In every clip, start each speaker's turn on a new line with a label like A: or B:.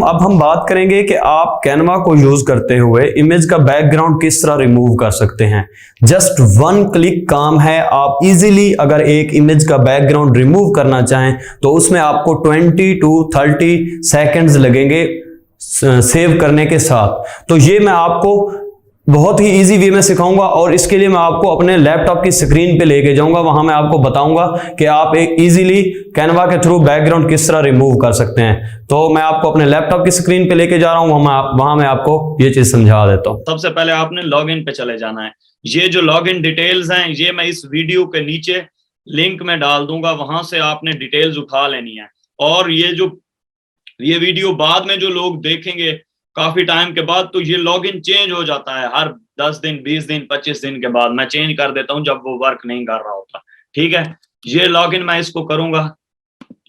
A: अब हम बात करेंगे कि आप कैनवा को यूज करते हुए इमेज का बैकग्राउंड किस तरह रिमूव कर सकते हैं। जस्ट वन क्लिक काम है। आप इजीली अगर एक इमेज का बैकग्राउंड रिमूव करना चाहें तो उसमें आपको 20 to 30 सेकंड्स लगेंगे सेव करने के साथ। तो ये मैं आपको बहुत ही इजी वे में सिखाऊंगा और इसके लिए मैं आपको अपने लैपटॉप की स्क्रीन पे लेके जाऊंगा। वहां मैं आपको बताऊंगा कि आप एक इजीली कैनवा के थ्रू बैकग्राउंड किस तरह रिमूव कर सकते हैं। तो मैं आपको अपने लैपटॉप की स्क्रीन पे लेके जा रहा हूं, वहां मैं आपको ये चीज समझा देता हूं।
B: सबसे पहले आपने लॉगिन पे चले जाना है। ये जो लॉगिन डिटेल्स हैं ये मैं इस वीडियो के नीचे लिंक में डाल दूंगा, वहां से आपने डिटेल्स उठा लेनी है। और ये वीडियो बाद में जो लोग देखेंगे काफी टाइम के बाद, तो ये लॉगिन चेंज हो जाता है हर 10 दिन 20 दिन 25 दिन के बाद। मैं चेंज कर देता हूं जब वो वर्क नहीं कर रहा होता। ठीक है, ये लॉगिन मैं इसको करूंगा।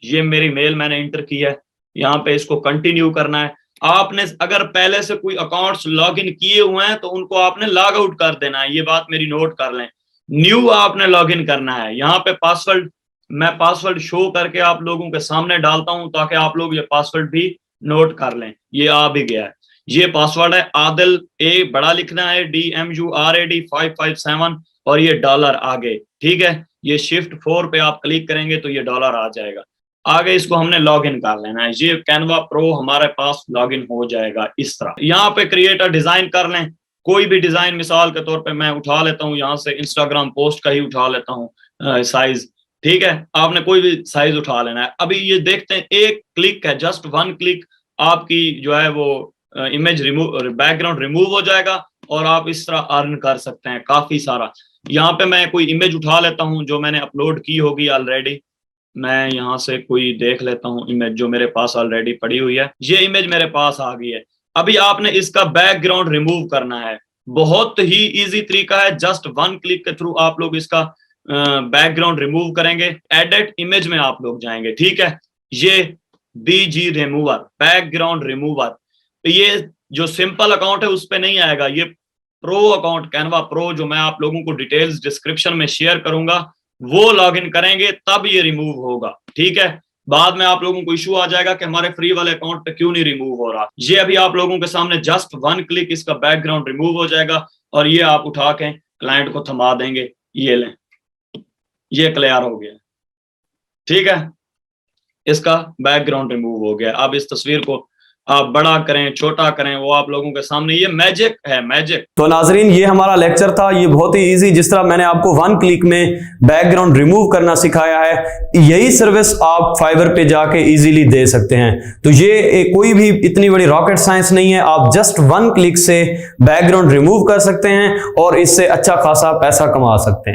B: ये मेरी मेल मैंने इंटर की है, यहाँ पे इसको कंटिन्यू करना है। आपने अगर पहले से कोई अकाउंट्स लॉगिन किए हुए हैं तो उनको आपने लॉग आउट कर देना है, ये बात मेरी नोट कर लें। न्यू आपने लॉगिन करना है। यहाँ पे पासवर्ड, मैं पासवर्ड शो करके आप लोगों के सामने डालता हूं ताकि आप लोग ये पासवर्ड भी नोट कर लें। ये आ भी गया है। ये पासवर्ड है आदिल ए, बड़ा लिखना है DMURAD 557 और ये डॉलर आगे। ठीक है, ये शिफ्ट 4 पे आप क्लिक करेंगे तो ये डॉलर आ जाएगा। आगे इसको हमने लॉगिन कर लेना है। ये कैनवा प्रो हमारे पास लॉगिन हो जाएगा इस तरह। यहाँ पे क्रिएट अ डिजाइन कर लें, कोई भी डिजाइन। मिसाल के तौर पे मैं उठा लेता हूँ यहाँ से इंस्टाग्राम पोस्ट का ही उठा लेता हूँ साइज। ठीक है, आपने कोई भी साइज उठा लेना है। अभी ये देखते हैं, एक क्लिक है, जस्ट वन क्लिक, आपकी जो है वो इमेज रिमूव, बैकग्राउंड रिमूव हो जाएगा और आप इस तरह अर्न कर सकते हैं काफी सारा। यहाँ पे मैं कोई इमेज उठा लेता हूँ जो मैंने अपलोड की होगी ऑलरेडी। मैं यहाँ से कोई देख लेता हूँ इमेज जो मेरे पास ऑलरेडी पड़ी हुई है। ये इमेज मेरे पास आ गई है। अभी आपने इसका बैकग्राउंड रिमूव करना है। बहुत ही इजी तरीका है, जस्ट वन क्लिक के थ्रू आप लोग इसका बैकग्राउंड रिमूव करेंगे। एडिट इमेज में आप लोग जाएंगे। ठीक है, ये BG रिमूवर, बैकग्राउंड रिमूवर। ये जो सिंपल अकाउंट है उस पे नहीं आएगा, ये प्रो अकाउंट कैनवा प्रो जो मैं आप लोगों को डिटेल्स डिस्क्रिप्शन में शेयर करूंगा, वो लॉगिन करेंगे तब ये रिमूव होगा। ठीक है, बाद में आप लोगों को इशू आ जाएगा कि हमारे फ्री वाले अकाउंट पे क्यों नहीं रिमूव हो रहा। ये अभी आप लोगों के सामने जस्ट वन क्लिक इसका बैकग्राउंड रिमूव हो जाएगा और ये आप उठा के क्लाइंट को थमा देंगे। ये लें, ये क्लियर हो गया। ठीक है, इसका बैकग्राउंड रिमूव हो गया। अब इस तस्वीर को आप बड़ा करें छोटा करें वो आप लोगों के सामने, ये मैजिक है, मैजिक।
A: तो नाजरीन, ये हमारा लेक्चर था। ये बहुत ही इजी, जिस तरह मैंने आपको वन क्लिक में बैकग्राउंड रिमूव करना सिखाया है, यही सर्विस आप फाइवर पे जाके इजीली दे सकते हैं। तो ये कोई भी इतनी बड़ी रॉकेट साइंस नहीं है। आप जस्ट वन क्लिक से बैकग्राउंड रिमूव कर सकते हैं और इससे अच्छा खासा पैसा कमा सकते हैं।